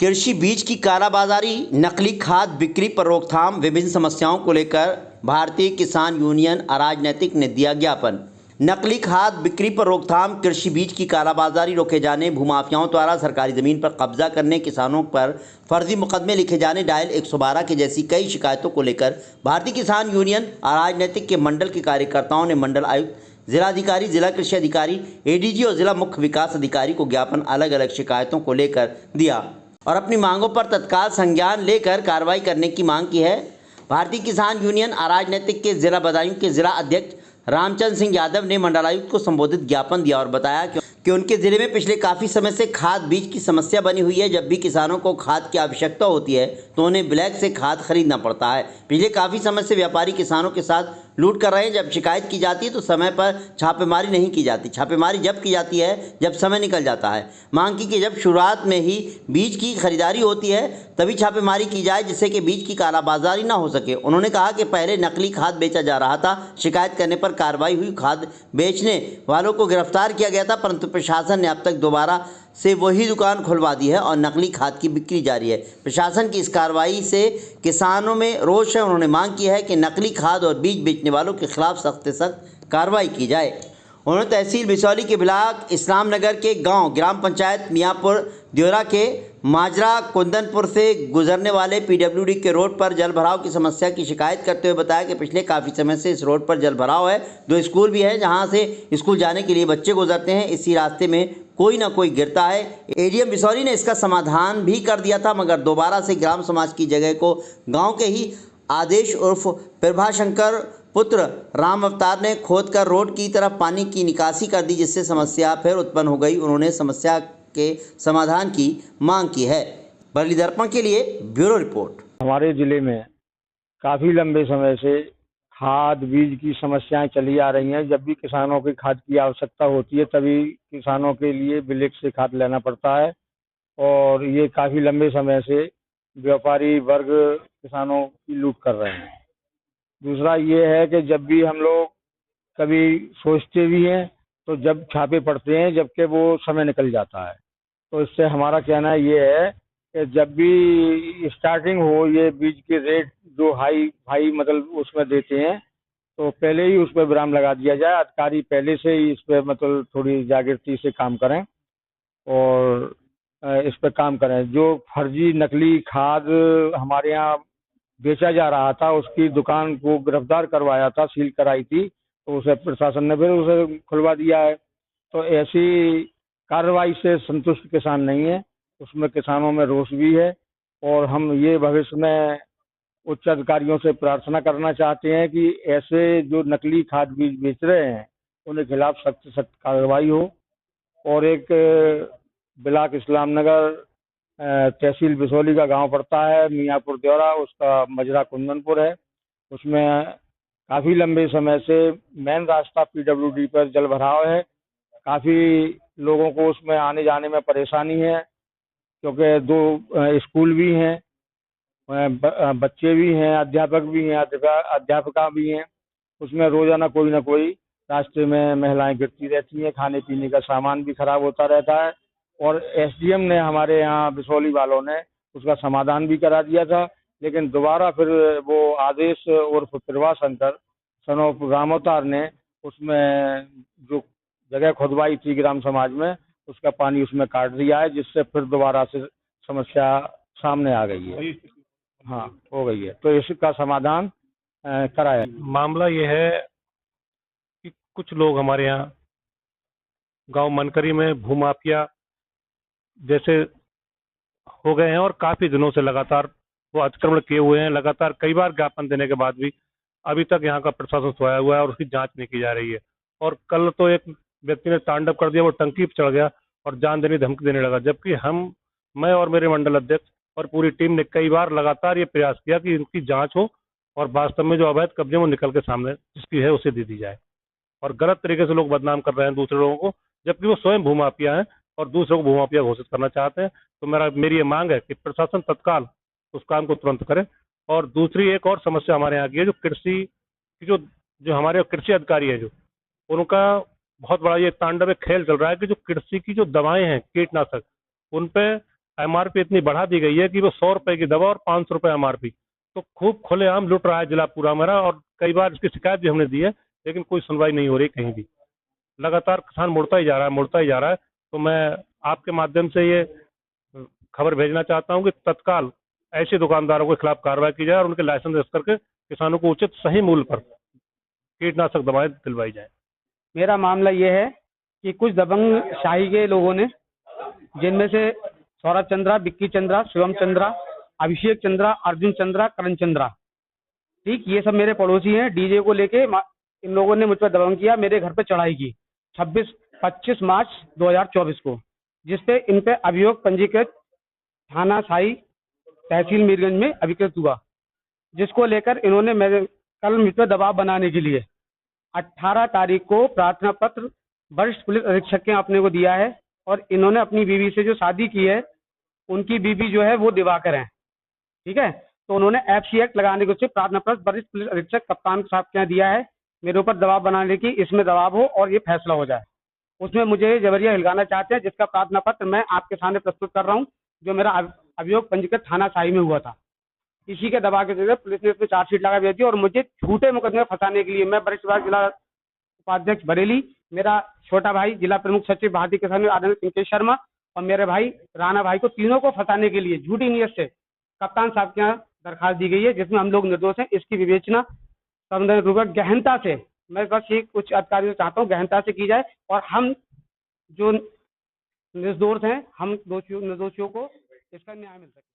कृषि बीज की कालाबाजारी, नकली खाद बिक्री पर रोकथाम, विभिन्न समस्याओं को लेकर भारतीय किसान यूनियन अराजनैतिक ने दिया ज्ञापन। नकली खाद बिक्री पर रोकथाम, कृषि बीज की कालाबाजारी रोके जाने, भूमाफियाओं द्वारा सरकारी जमीन पर कब्जा करने, किसानों पर फर्जी मुकदमे लिखे जाने, डायल 112 के जैसी कई शिकायतों को लेकर भारतीय किसान यूनियन अराजनैतिक के मंडल के कार्यकर्ताओं ने मंडल आयुक्त, जिलाधिकारी, जिला कृषि अधिकारी, एडीजी और जिला मुख्य विकास अधिकारी को ज्ञापन अलग अलग शिकायतों को लेकर दिया और अपनी मांगों पर तत्काल संज्ञान लेकर कार्रवाई करने की मांग की है। भारतीय किसान यूनियन अराजनैतिक के जिला बदायूं के जिला अध्यक्ष रामचंद्र सिंह यादव ने मंडलायुक्त को संबोधित ज्ञापन दिया और बताया कि उनके जिले में पिछले काफ़ी समय से खाद बीज की समस्या बनी हुई है। जब भी किसानों को खाद की आवश्यकता होती है तो उन्हें ब्लैक से खाद खरीदना पड़ता है। पिछले काफ़ी समय से व्यापारी किसानों के साथ लूट कर रहे हैं। जब शिकायत की जाती है तो समय पर छापेमारी नहीं की जाती। छापेमारी जब की जाती है जब समय निकल जाता है। मांग की कि जब शुरुआत में ही बीज की खरीदारी होती है तभी छापेमारी की जाए, जिससे कि बीज की कालाबाजारी ना हो सके। उन्होंने कहा कि पहले नकली खाद बेचा जा रहा था, शिकायत करने पर कार्रवाई हुई, खाद बेचने वालों को गिरफ्तार किया गया था, परंतु प्रशासन ने अब तक दोबारा से वही दुकान खुलवा दी है और नकली खाद की बिक्री जारी है। प्रशासन की इस कार्रवाई से किसानों में रोष है। उन्होंने मांग की है कि नकली खाद और बीज बेचने वालों के खिलाफ सख्त से सख्त कार्रवाई की जाए। उन्होंने तहसील बिसौली के ब्लॉक इस्लाम नगर के गांव ग्राम पंचायत मियाँपुर द्योरा के माजरा कुंदनपुर से गुजरने वाले पीडब्ल्यूडी के रोड पर जल भराव की समस्या की शिकायत करते हुए बताया कि पिछले काफ़ी समय से इस रोड पर जल भराव है। 2 स्कूल भी है जहां से स्कूल जाने के लिए बच्चे गुजरते हैं। इसी रास्ते में कोई ना कोई गिरता है। एडीएम बिसौली ने इसका समाधान भी कर दिया था, मगर दोबारा से ग्राम समाज की जगह को गाँव के ही आदेश उर्फ प्रभाशंकर पुत्र राम अवतार ने खोदकर रोड की तरफ पानी की निकासी कर दी, जिससे समस्या फिर उत्पन्न हो गई। उन्होंने समस्या के समाधान की मांग की है। बरली दर्पण के लिए ब्यूरो रिपोर्ट। हमारे जिले में काफ़ी लंबे समय से खाद बीज की समस्याएं चली आ रही हैं। जब भी किसानों की खाद की आवश्यकता होती है तभी किसानों के लिए ब्लैक से खाद लेना पड़ता है और ये काफ़ी लंबे समय से व्यापारी वर्ग किसानों की लूट कर रहे हैं। दूसरा ये है कि जब भी हम लोग कभी सोचते भी हैं तो जब छापे पड़ते हैं जबकि वो समय निकल जाता है। तो इससे हमारा कहना ये है कि जब भी स्टार्टिंग हो ये बीज के रेट जो हाई मतलब उसमें देते हैं तो पहले ही उस पर विराम लगा दिया जाए। अधिकारी पहले से ही इस पर मतलब थोड़ी जागृति से काम करें और इस पर काम करें। जो फर्जी नकली खाद हमारे यहाँ बेचा जा रहा था उसकी दुकान को गिरफ्तार करवाया था, सील कराई थी, तो उसे प्रशासन ने फिर उसे खुलवा दिया है। तो ऐसी कार्रवाई से संतुष्ट किसान नहीं है, उसमें किसानों में रोष भी है और हम ये भविष्य में उच्च अधिकारियों से प्रार्थना करना चाहते हैं कि ऐसे जो नकली खाद बीज बेच रहे हैं उनके खिलाफ सख्त से सख्त कार्रवाई हो। और एक ब्लॉक इस्लाम नगर तहसील बिसौली का गांव पड़ता है मियाँपुर द्योरा, उसका मजरा कुंदनपुर है। उसमें काफ़ी लंबे समय से मेन रास्ता पीडब्ल्यूडी पर जल भराव है। काफ़ी लोगों को उसमें आने जाने में परेशानी है क्योंकि 2 स्कूल भी हैं, बच्चे भी हैं, अध्यापक भी हैं, अध्यापिका भी हैं। उसमें रोजाना कोई ना कोई रास्ते में महिलाएं गिरती रहती हैं, खाने पीने का सामान भी खराब होता रहता है। और एसडीएम ने हमारे यहाँ बिसौली वालों ने उसका समाधान भी करा दिया था, लेकिन दोबारा फिर वो आदेश उर्फ प्रभाशंकर सनोफ राम अवतार ने उसमें जो जगह खुदवाई थी ग्राम समाज में उसका पानी उसमें काट दिया है, जिससे फिर दोबारा से समस्या सामने आ गई है। हाँ, हो गई है, तो इसका समाधान कराया। मामला ये है कि कुछ लोग हमारे यहाँ गांव मनकरी में भूमाफिया जैसे हो गए हैं और काफी दिनों से लगातार वो अतिक्रमण किए हुए हैं। लगातार कई बार ज्ञापन देने के बाद भी अभी तक यहाँ का प्रशासन सोया हुआ है और उसकी जांच नहीं की जा रही है। और कल तो एक व्यक्ति ने तांडव कर दिया, वो टंकी पर चढ़ गया और जान देने धमकी देने लगा, जबकि मैं और मेरे मंडल अध्यक्ष और पूरी टीम ने कई बार लगातार ये प्रयास किया कि इनकी जांच हो और वास्तव में जो अवैध कब्जे वो निकल के सामने जिसकी है उसे दे दी जाए। और गलत तरीके से लोग बदनाम कर रहे हैं दूसरे लोगों को, जबकि वो स्वयं भूमाफिया हैं और दूसरों को भूमाफिया घोषित करना चाहते हैं। तो मेरी ये मांग है कि प्रशासन तत्काल उस काम को तुरंत करे। और दूसरी एक और समस्या हमारे यहाँ की है, जो कृषि की जो हमारे कृषि अधिकारी है, जो उनका बहुत बड़ा ये तांडव खेल चल रहा है कि जो कृषि की जो दवाएं हैं कीटनाशक, उन पे एमआरपी इतनी बढ़ा दी गई है कि वो 100 रुपए की दवा और 500 रुपए एमआरपी, तो खूब खुलेआम लूट रहा है जिला पूरा हमारा। और कई बार इसकी शिकायत भी हमने दी है, लेकिन कोई सुनवाई नहीं हो रही कहीं भी। लगातार किसान मुड़ता ही जा रहा है, मुड़ता ही जा रहा है। तो मैं आपके माध्यम से ये खबर भेजना चाहता हूँ कि तत्काल ऐसे दुकानदारों के खिलाफ कार्रवाई की जाए और उनके लाइसेंस रद्द करके किसानों को उचित सही मूल्य पर कीटनाशक दवाएं दिलवाई जाए। मेरा मामला ये है कि कुछ दबंग शाही के लोगों ने, जिनमें से सौरभ चंद्रा, विक्की चंद्रा, शिवम चंद्रा, अभिषेक चंद्रा, अर्जुन चंद्रा, करण चंद्रा, ठीक, ये सब मेरे पड़ोसी हैं। डीजे को लेके इन लोगों ने मुझ पर दबंग किया, मेरे घर पे चढ़ाई की 25 मार्च 2024 को, जिसपे इन पे अभियोग पंजीकृत थाना साई तहसील मीरगंज में अभिकृत हुआ, जिसको लेकर इन्होंने मेरे कल मुझ पर दबाव बनाने के लिए 18 तारीख को प्रार्थना पत्र वरिष्ठ पुलिस अधीक्षक के अपने को दिया है। और इन्होंने अपनी बीवी से जो शादी की है, उनकी बीवी जो है वो दिवाकर है, ठीक है। तो उन्होंने FC एक्ट लगाने को सिर्फ प्रार्थना पत्र वरिष्ठ पुलिस अधीक्षक कप्तान साहब के यहाँ दिया है, मेरे ऊपर दबाव बनाने की, इसमें दबाव हो और ये फैसला हो जाए। उसमें मुझे जबरिया हिलगाना चाहते हैं, जिसका प्रार्थना पत्र मैं आपके सामने प्रस्तुत कर रहा हूँ, जो मेरा अभियोग पंजीकृत थाना साई में हुआ था। इसी के दबाव के जरिए पुलिस ने इसमें चार्जशीट लगा भेजी और मुझे झूठे मुकदमे फंसाने के लिए मैं वरिष्ठ जिला उपाध्यक्ष बरेली, मेरा छोटा भाई जिला प्रमुख सचिव भारतीय किसान आदरणीय पिंकेश शर्मा और मेरे भाई राणा भाई को, तीनों को फंसाने के लिए झूठी नीयत से कप्तान साहब के यहाँ दरखास्त दी गई है, जिसमें हम लोग निर्दोष हैं। इसकी विवेचना संवेदनपूर्वक गहनता से, मैं बस ये कुछ अधिकारियों से चाहता हूँ गहनता से की जाए और हम जो निर्दोष हैं, हम निर्दोषियों को इसका न्याय मिल सके।